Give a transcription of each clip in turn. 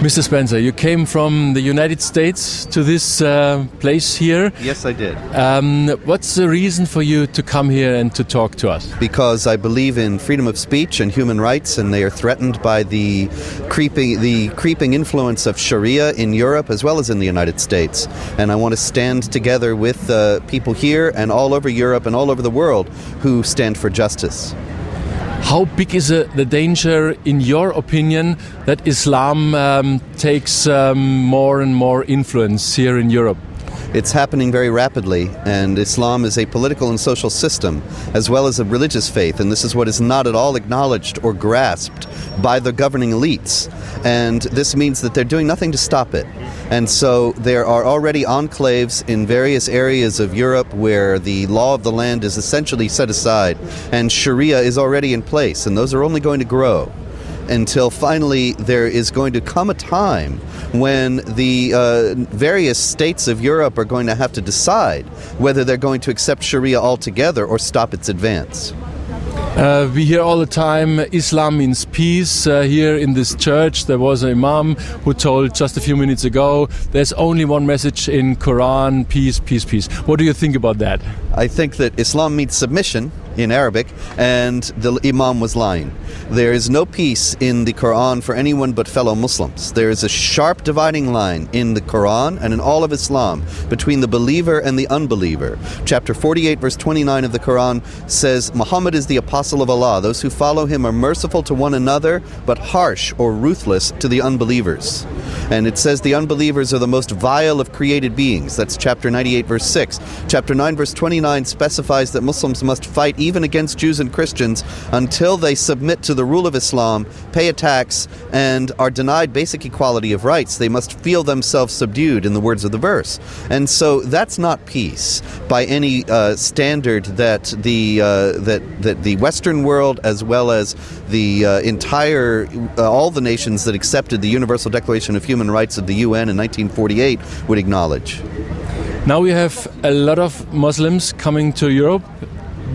Mr. Spencer, you came from the United States to this place here. Yes, I did. What's the reason for you to come here and to talk to us? Because I believe in freedom of speech and human rights, and they are threatened by the creeping influence of Sharia in Europe as well as in the United States. And I want to stand together with people here and all over Europe and all over the world who stand for justice. How big is the danger, in your opinion, that Islam takes more and more influence here in Europe? It's happening very rapidly, and Islam is a political and social system as well as a religious faith, and this is what is not at all acknowledged or grasped by the governing elites. And this means that they're doing nothing to stop it. And so there are already enclaves in various areas of Europe where the law of the land is essentially set aside, and Sharia is already in place, and those are only going to grow until finally there is going to come a time when the various states of Europe are going to have to decide whether they're going to accept Sharia altogether or stop its advance. We hear all the time Islam means peace. Here in this church there was an imam who told just a few minutes ago there's only one message in Quran: peace, peace, peace. What do you think about that? I think that Islam means submission in Arabic, and the imam was lying. There is no peace in the Quran for anyone but fellow Muslims. There is a sharp dividing line in the Quran and in all of Islam between the believer and the unbeliever. Chapter 48 verse 29 of the Quran says, Muhammad is the apostle of Allah. Those who follow him are merciful to one another, but harsh or ruthless to the unbelievers. And it says the unbelievers are the most vile of created beings. That's chapter 98 verse 6. Chapter 9 verse 29 specifies that Muslims must fight even against Jews and Christians until they submit to the rule of Islam, pay a tax, and are denied basic equality of rights. They must feel themselves subdued, in the words of the verse. And so that's not peace by any standard that the Western world, as well as the entire all the nations that accepted the Universal Declaration of Human Rights of the UN in 1948 would acknowledge. Now we have a lot of Muslims coming to Europe.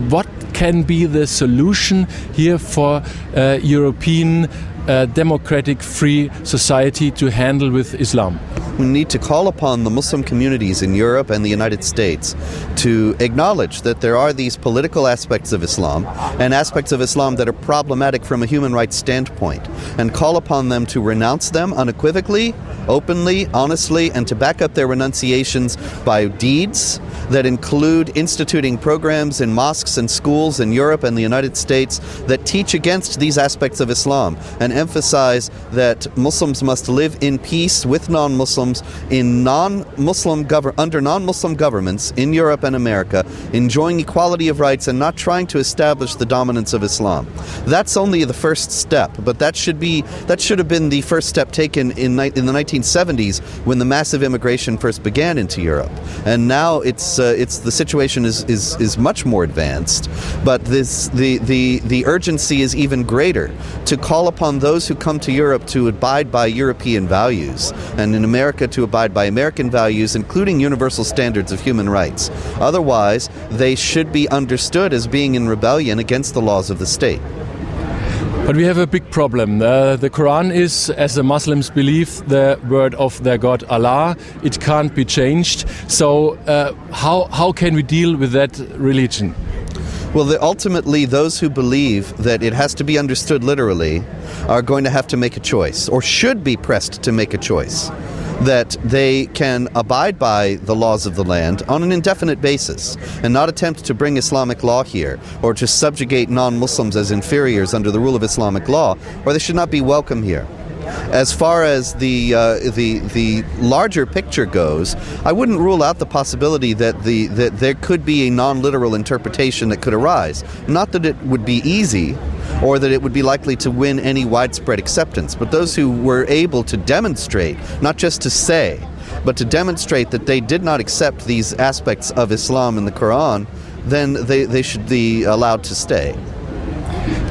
What can be the solution here for European democratic free society to handle with Islam? We need to call upon the Muslim communities in Europe and the United States to acknowledge that there are these political aspects of Islam and aspects of Islam that are problematic from a human rights standpoint, and call upon them to renounce them unequivocally, openly, honestly, and to back up their renunciations by deeds that include instituting programs in mosques and schools in Europe and the United States that teach against these aspects of Islam and emphasize that Muslims must live in peace with non-Muslims in under non-Muslim governments in Europe and America, enjoying equality of rights and not trying to establish the dominance of Islam. That's only the first step, but that should have been the first step taken in the 1970s when the massive immigration first began into Europe. And now the situation is much more advanced, but the urgency is even greater to call upon those who come to Europe to abide by European values, and in America to abide by American values, including universal standards of human rights. Otherwise, they should be understood as being in rebellion against the laws of the state. But we have a big problem. The Quran is, as the Muslims believe, the word of their God Allah. It can't be changed. So how can we deal with that religion? Well, ultimately, those who believe that it has to be understood literally are going to have to make a choice, or should be pressed to make a choice, that they can abide by the laws of the land on an indefinite basis and not attempt to bring Islamic law here or to subjugate non-Muslims as inferiors under the rule of Islamic law, or they should not be welcome here. As far as the larger picture goes, I wouldn't rule out the possibility that there could be a non-literal interpretation that could arise. Not that it would be easy, or that it would be likely to win any widespread acceptance, but those who were able to demonstrate, not just to say, but to demonstrate that they did not accept these aspects of Islam in the Quran, then they should be allowed to stay.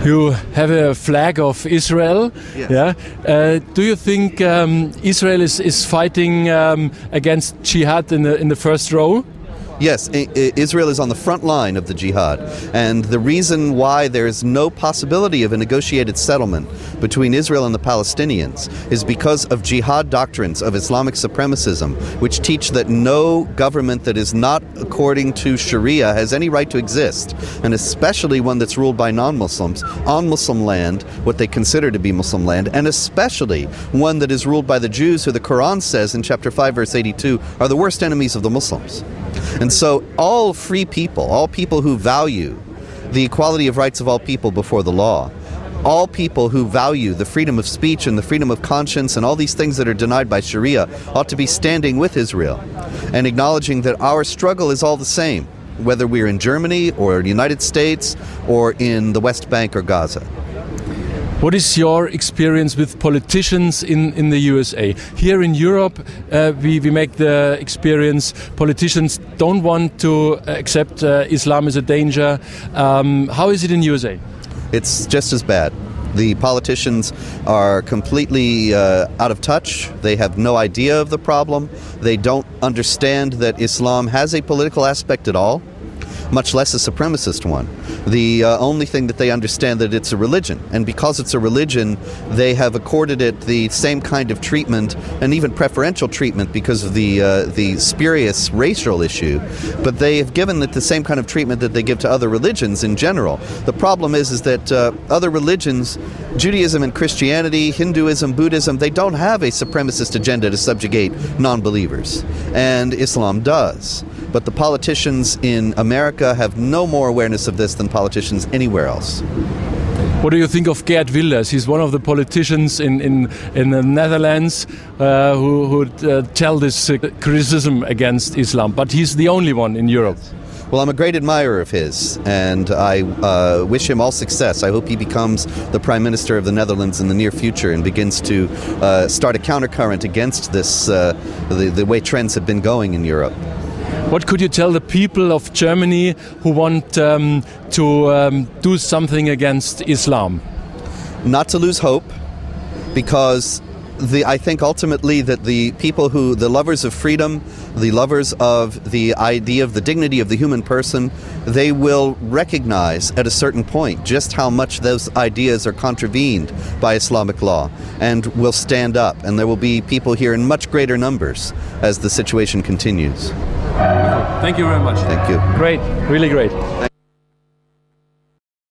You have a flag of Israel. Yes. Yeah. Do you think Israel is fighting against jihad in the first row? Yes, Israel is on the front line of the jihad, and the reason why there is no possibility of a negotiated settlement between Israel and the Palestinians is because of jihad doctrines of Islamic supremacism, which teach that no government that is not according to Sharia has any right to exist, and especially one that's ruled by non-Muslims on Muslim land, what they consider to be Muslim land, and especially one that is ruled by the Jews, who the Quran says in chapter 5 verse 82 are the worst enemies of the Muslims. And so all free people, all people who value the equality of rights of all people before the law, all people who value the freedom of speech and the freedom of conscience and all these things that are denied by Sharia ought to be standing with Israel and acknowledging that our struggle is all the same, whether we're in Germany or the United States or in the West Bank or Gaza. What is your experience with politicians in the USA? Here in Europe, we make the experience politicians don't want to accept Islam as a danger. How is it in USA? It's just as bad. The politicians are completely out of touch. They have no idea of the problem. They don't understand that Islam has a political aspect at all, much less a supremacist one. The only thing that they understand that it's a religion, and because it's a religion, they have accorded it the same kind of treatment and even preferential treatment because of the spurious racial issue. But they have given it the same kind of treatment that they give to other religions in general. The problem is that other religions, Judaism and Christianity, Hinduism, Buddhism, they don't have a supremacist agenda to subjugate non-believers, and Islam does. But the politicians in America have no more awareness of this than politicians anywhere else. What do you think of Geert Wilders? He's one of the politicians in the Netherlands who tell this criticism against Islam, but he's the only one in Europe. Well, I'm a great admirer of his, and I wish him all success. I hope he becomes the Prime Minister of the Netherlands in the near future and begins to start a countercurrent against this, the way trends have been going in Europe. What could you tell the people of Germany who want to do something against Islam? Not to lose hope, because I think ultimately that the people the lovers of freedom, the lovers of the idea of the dignity of the human person, they will recognize at a certain point just how much those ideas are contravened by Islamic law, and will stand up. And there will be people here in much greater numbers as the situation continues. Thank you very much. Thank you. Great, really great.